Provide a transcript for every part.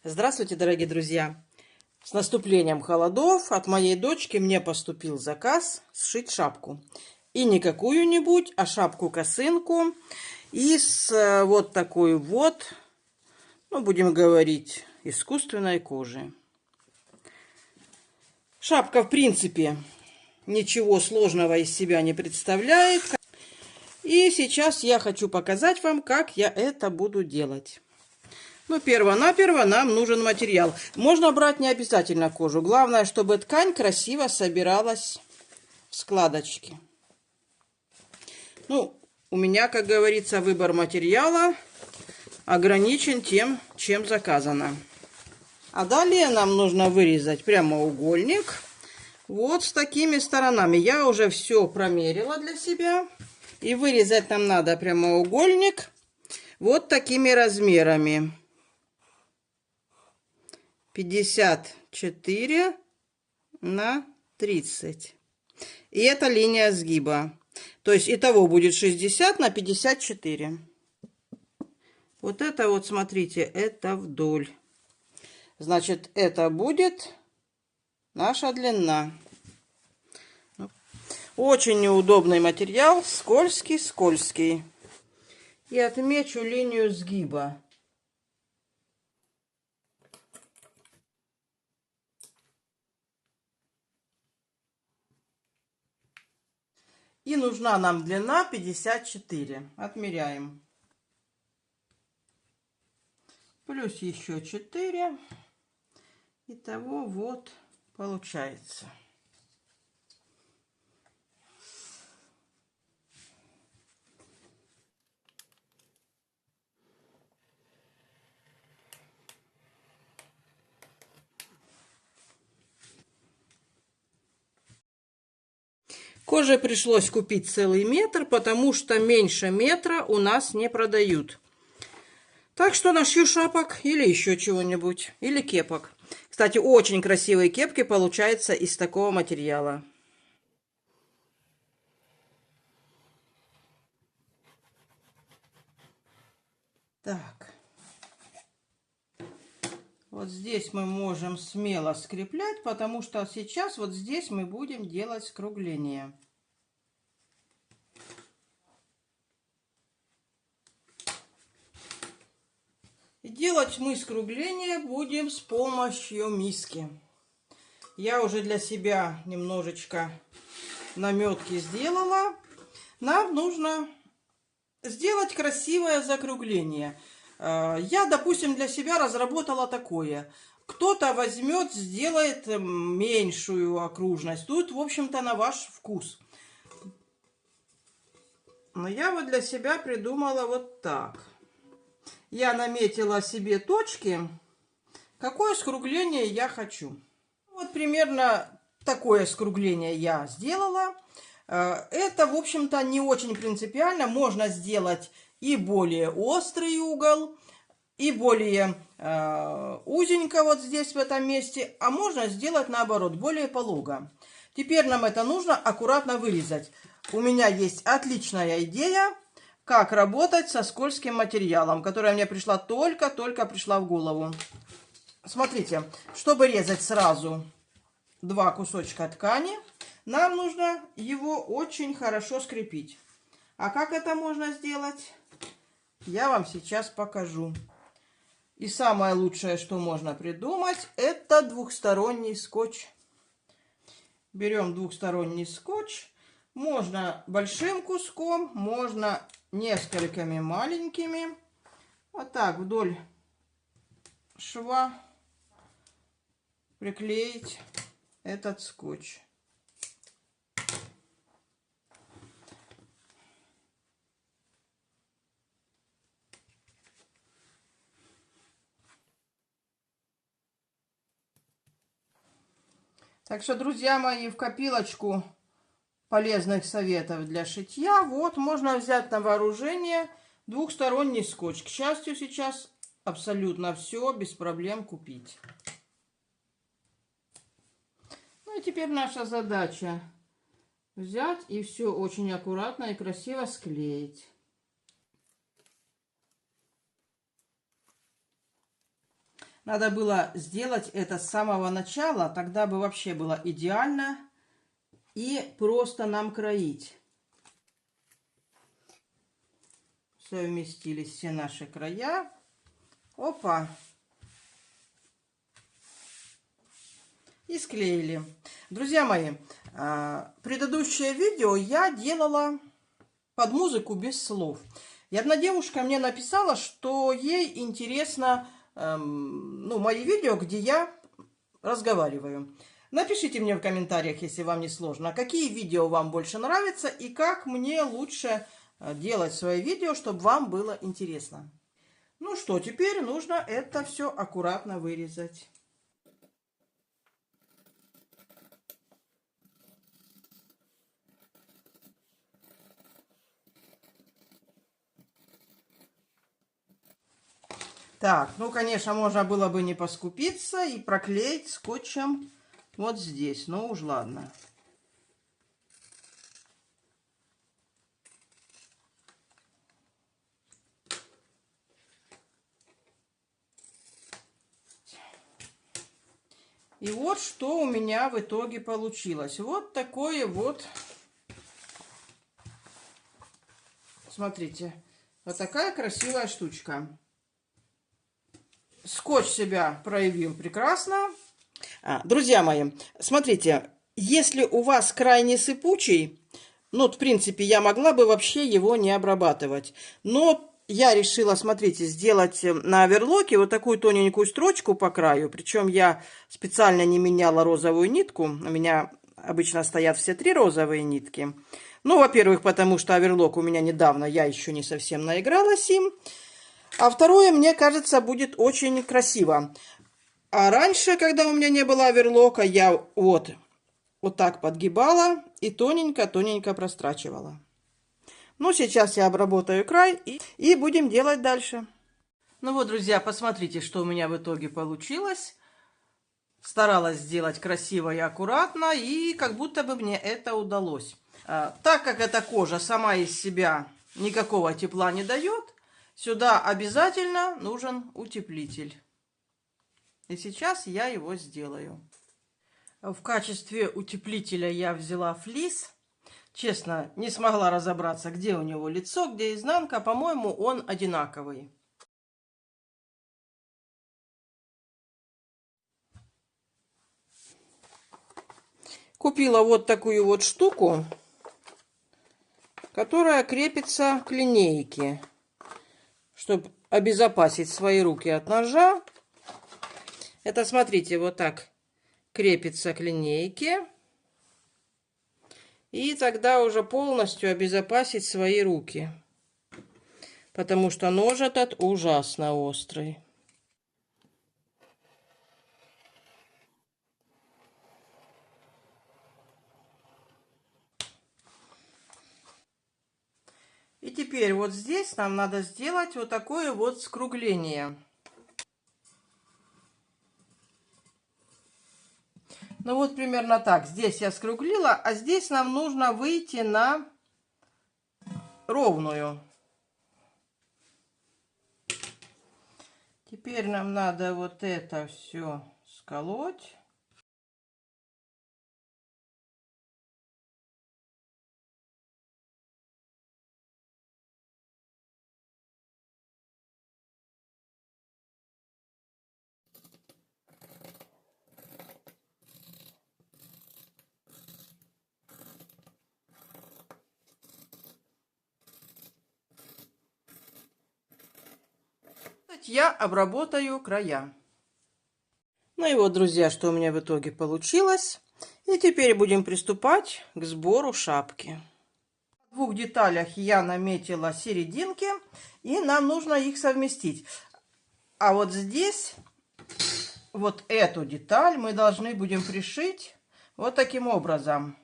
Здравствуйте, дорогие друзья! С наступлением холодов от моей дочки мне поступил заказ сшить шапку. И не какую-нибудь, а шапку-косынку из вот такой вот, будем говорить, искусственной кожи. Шапка, в принципе, ничего сложного из себя не представляет. И сейчас я хочу показать вам, как я это буду делать. Перво-наперво нам нужен материал. Можно брать не обязательно кожу. Главное, чтобы ткань красиво собиралась в складочки. У меня, как говорится, выбор материала ограничен тем, чем заказано. А далее нам нужно вырезать прямоугольник вот с такими сторонами. Я уже все промерила для себя. И вырезать нам надо прямоугольник вот такими размерами. 54 на 30. И это линия сгиба. То есть итого будет 60 на 54. Вот это вот, смотрите, это вдоль. Значит, это будет наша длина. Очень неудобный материал, скользкий. И отмечу линию сгиба. И нужна нам длина 54. Отмеряем. Плюс еще 4. Итого вот получается. Кожи пришлось купить целый метр, потому что меньше метра у нас не продают. Так что нашью шапок или еще чего-нибудь, или кепок. Кстати, очень красивые кепки получаются из такого материала. Так. Вот здесь мы можем смело скреплять, потому что сейчас вот здесь мы будем делать скругление. И делать мы скругление будем с помощью миски. Я уже для себя немножечко наметки сделала. Нам нужно сделать красивое закругление. Я, допустим, для себя разработала такое. Кто-то возьмет, сделает меньшую окружность. Тут, в общем-то, на ваш вкус. Но я вот для себя придумала вот так. Я наметила себе точки, какое скругление я хочу. Вот примерно такое скругление я сделала. Это, в общем-то, не очень принципиально. Можно сделать и более острый угол, и более узенько вот здесь, в этом месте. А можно сделать наоборот, более полого. Теперь нам это нужно аккуратно вырезать. У меня есть отличная идея, как работать со скользким материалом, которая мне пришла только пришла в голову. Смотрите, чтобы резать сразу два кусочка ткани, нам нужно его очень хорошо скрепить. А как это можно сделать, я вам сейчас покажу. И самое лучшее, что можно придумать, это двухсторонний скотч. Берем двухсторонний скотч. Можно большим куском, можно несколькими маленькими. Вот так вдоль шва приклеить этот скотч. Так что, друзья мои, в копилочку полезных советов для шитья вот можно взять на вооружение двухсторонний скотч. К счастью, сейчас абсолютно все без проблем купить. Ну и теперь наша задача взять и все очень аккуратно и красиво склеить. Надо было сделать это с самого начала, тогда бы вообще было идеально. И просто нам кроить. Совместились все наши края. Опа. И склеили. Друзья мои, предыдущее видео я делала под музыку без слов. И одна девушка мне написала, что ей интересно мои видео, где я разговариваю. Напишите мне в комментариях, если вам не сложно, какие видео вам больше нравятся и как мне лучше делать свои видео, чтобы вам было интересно. Ну что, теперь нужно это все аккуратно вырезать. Так, ну, конечно, можно было бы не поскупиться и проклеить скотчем вот здесь. Ну уж ладно. И вот что у меня в итоге получилось. Вот такое вот. Смотрите. Вот такая красивая штучка. Скотч себя проявил прекрасно. Друзья мои, смотрите, если у вас крайне сыпучий, ну, в принципе, я могла бы вообще его не обрабатывать. Но я решила, смотрите, сделать на оверлоке вот такую тоненькую строчку по краю. Причем я специально не меняла розовую нитку. У меня обычно стоят все 3 розовые нитки. Ну, во-первых, потому что оверлок у меня недавно, я еще не совсем наигралась им. А второе, мне кажется, будет очень красиво. А раньше, когда у меня не было оверлока, я вот так подгибала и тоненько-тоненько прострачивала. Ну, сейчас я обработаю край и будем делать дальше. Ну вот, друзья, посмотрите, что у меня в итоге получилось. Старалась сделать красиво и аккуратно, и как будто бы мне это удалось. Так как эта кожа сама из себя никакого тепла не дает, сюда обязательно нужен утеплитель. И сейчас я его сделаю. В качестве утеплителя я взяла флис. Честно, не смогла разобраться, где у него лицо, где изнанка. По-моему, он одинаковый. Купила вот такую вот штуку, которая крепится к линейке, чтобы обезопасить свои руки от ножа. Это, смотрите, вот так крепится к линейке. И тогда уже полностью обезопасить свои руки. Потому что нож этот ужасно острый. И теперь вот здесь нам надо сделать вот такое вот скругление. Ну вот примерно так. Здесь я скруглила, а здесь нам нужно выйти на ровную. Теперь нам надо вот это все сколоть. Я обработаю края. Ну и вот, друзья, что у меня в итоге получилось. И теперь будем приступать к сбору шапки. В 2 деталях я наметила серединки, и нам нужно их совместить. А вот здесь, вот эту деталь мы должны будем пришить вот таким образом.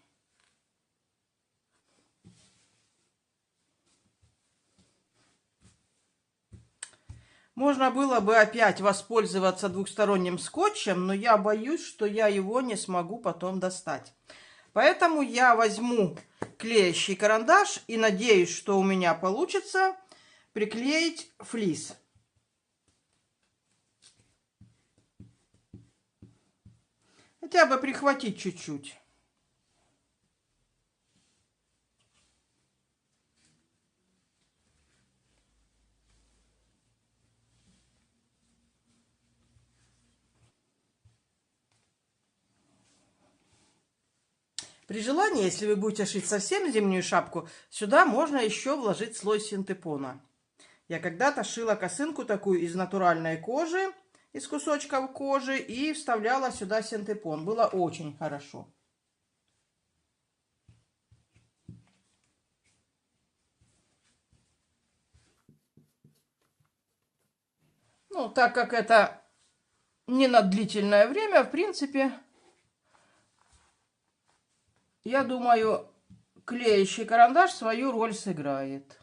Можно было бы опять воспользоваться двухсторонним скотчем, но я боюсь, что я его не смогу потом достать. Поэтому я возьму клеящий карандаш и надеюсь, что у меня получится приклеить флис. Хотя бы прихватить чуть-чуть. При желании, если вы будете шить совсем зимнюю шапку, сюда можно еще вложить слой синтепона. Я когда-то шила косынку такую из натуральной кожи, из кусочков кожи, и вставляла сюда синтепон. Было очень хорошо. Ну, так как это не на длительное время, в принципе, я думаю, клеящий карандаш свою роль сыграет.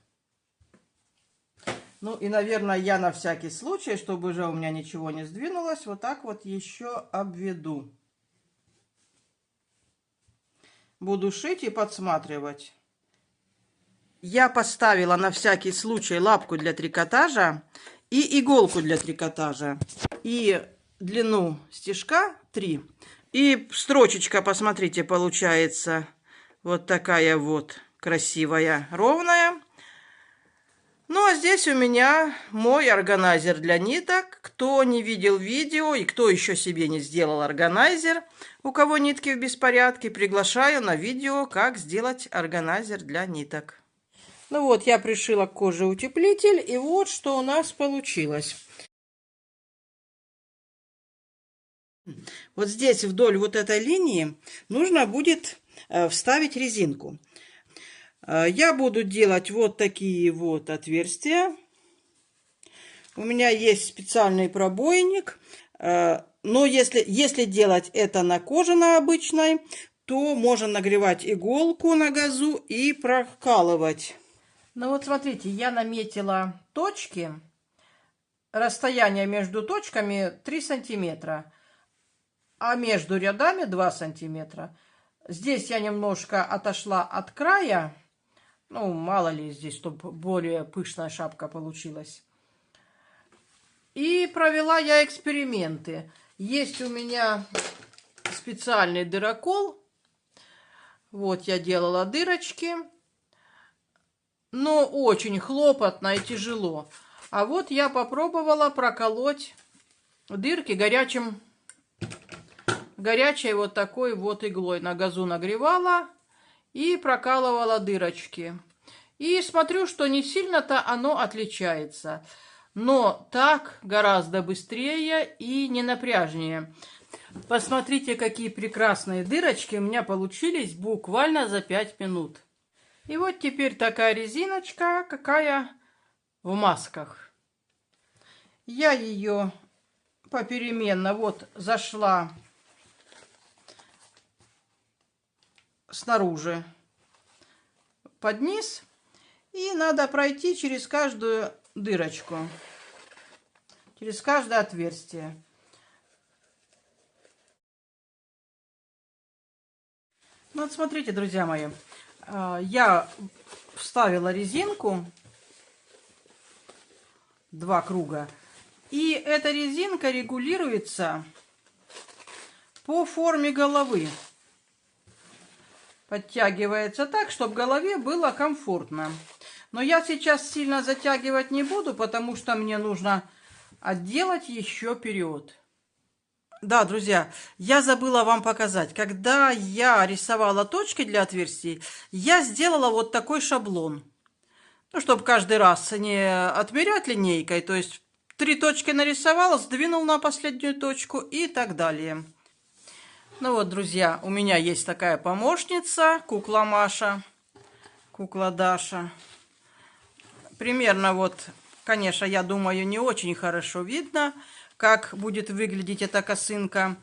Ну и, наверное, я на всякий случай, чтобы уже у меня ничего не сдвинулось, вот так вот еще обведу. Буду шить и подсматривать. Я поставила на всякий случай лапку для трикотажа и иголку для трикотажа. И длину стежка 3. И строчечка, посмотрите, получается вот такая вот красивая, ровная. Ну, а здесь у меня мой органайзер для ниток. Кто не видел видео и кто еще себе не сделал органайзер, у кого нитки в беспорядке, приглашаю на видео, как сделать органайзер для ниток. Ну вот, я пришила к коже утеплитель, и вот что у нас получилось. Вот здесь вдоль вот этой линии нужно будет вставить резинку. Я буду делать вот такие вот отверстия. У меня есть специальный пробойник. Но если делать это на коже на обычной, то можно нагревать иголку на газу и прокалывать. Ну вот смотрите, я наметила точки. Расстояние между точками 3 сантиметра, а между рядами 2 сантиметра. Здесь я немножко отошла от края. Ну, мало ли здесь, чтобы более пышная шапка получилась. И провела я эксперименты. Есть у меня специальный дырокол. Вот я делала дырочки. Но очень хлопотно и тяжело. А вот я попробовала проколоть дырки горячей вот такой вот иглой. На газу нагревала и прокалывала дырочки. И смотрю, что не сильно-то оно отличается. Но так гораздо быстрее и не напряжнее. Посмотрите, какие прекрасные дырочки у меня получились буквально за 5 минут. И вот теперь такая резиночка, какая в масках. Я ее попеременно вот зашла снаружи под низ. И надо пройти через каждую дырочку, через каждое отверстие. Ну вот смотрите, друзья мои, я вставила резинку, 2 круга, и эта резинка регулируется по форме головы. Подтягивается так, чтобы голове было комфортно. Но я сейчас сильно затягивать не буду, потому что мне нужно отделать еще период. Да, друзья, я забыла вам показать. Когда я рисовала точки для отверстий, я сделала вот такой шаблон. Ну, чтобы каждый раз не отмерять линейкой. То есть 3 точки нарисовала, сдвинул на последнюю точку и так далее. Ну вот, друзья, у меня есть такая помощница, кукла Маша, кукла Даша. Примерно вот, конечно, я думаю, не очень хорошо видно, как будет выглядеть эта косынка.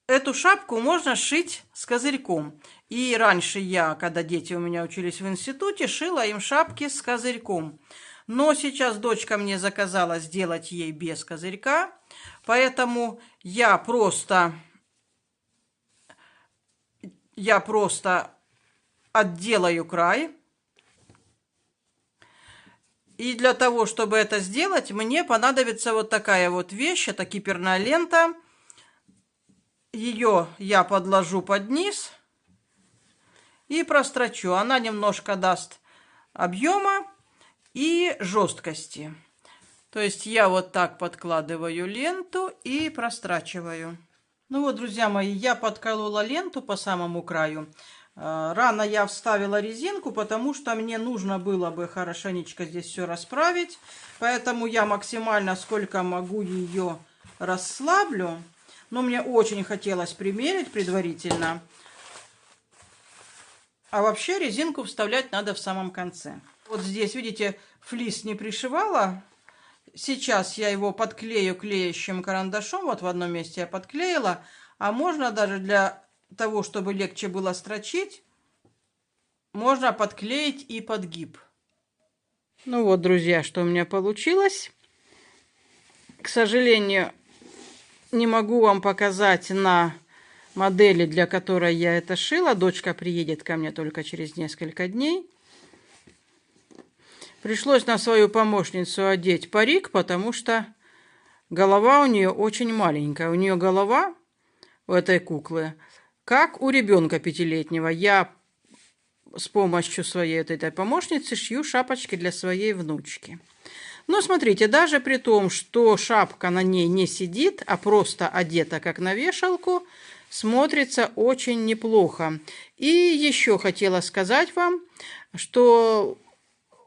Эту шапку можно шить с козырьком. И раньше я, когда дети у меня учились в институте, шила им шапки с козырьком. Но сейчас дочка мне заказала сделать ей без козырька. Поэтому я просто отделаю край. И для того, чтобы это сделать, мне понадобится вот такая вот вещь. Это киперная лента. ее я подложу под низ и прострочу. Она немножко даст объема и жесткости. То есть я вот так подкладываю ленту и прострачиваю. Ну вот, друзья мои, я подколола ленту по самому краю. Рано я вставила резинку, потому что мне нужно было бы хорошенечко здесь все расправить. Поэтому я максимально, сколько могу, ее расслаблю. Но мне очень хотелось примерить предварительно. А вообще резинку вставлять надо в самом конце. Вот здесь, видите, флис не пришивала. Сейчас я его подклею клеящим карандашом. Вот в одном месте я подклеила. А можно даже для того, чтобы легче было строчить, можно подклеить и подгиб. Ну вот, друзья, что у меня получилось. К сожалению, не могу вам показать на модели, для которой я это шила. Дочка приедет ко мне только через несколько дней. Пришлось на свою помощницу одеть парик, потому что голова у нее очень маленькая. У нее голова, у этой куклы, как у ребенка 5-летнего. Я с помощью своей этой помощницы шью шапочки для своей внучки. Но смотрите, даже при том, что шапка на ней не сидит, а просто одета как на вешалку, смотрится очень неплохо. И еще хотела сказать вам, что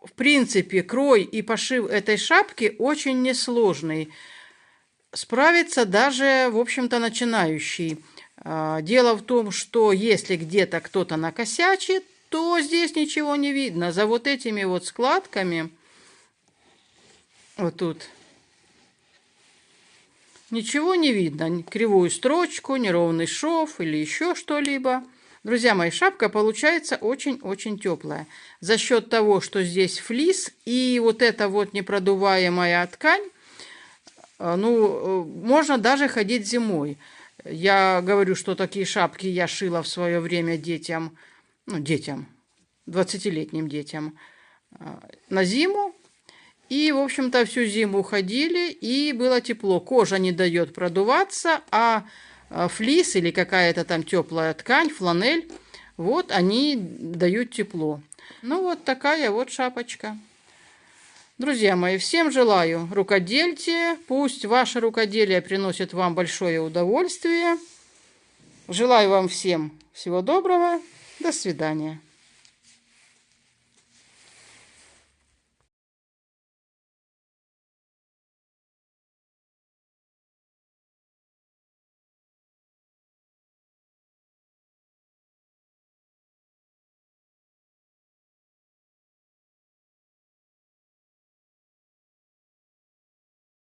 в принципе крой и пошив этой шапки очень несложный. Справится даже, в общем-то, начинающий. Дело в том, что если где-то кто-то накосячит, то здесь ничего не видно. За вот этими вот складками, вот тут, ничего не видно. Кривую строчку, неровный шов или еще что-либо. Друзья мои, шапка получается очень-очень теплая. За счет того, что здесь флис и вот эта вот непродуваемая ткань, ну, можно даже ходить зимой. Я говорю, что такие шапки я шила в свое время детям, ну, 20-летним детям на зиму. И, в общем-то, всю зиму ходили, и было тепло. Кожа не дает продуваться, а флис или какая-то там теплая ткань, фланель, вот они дают тепло. Ну, вот такая вот шапочка. Друзья мои, всем желаю рукодельте. Пусть ваше рукоделие приносит вам большое удовольствие. Желаю вам всем всего доброго. До свидания.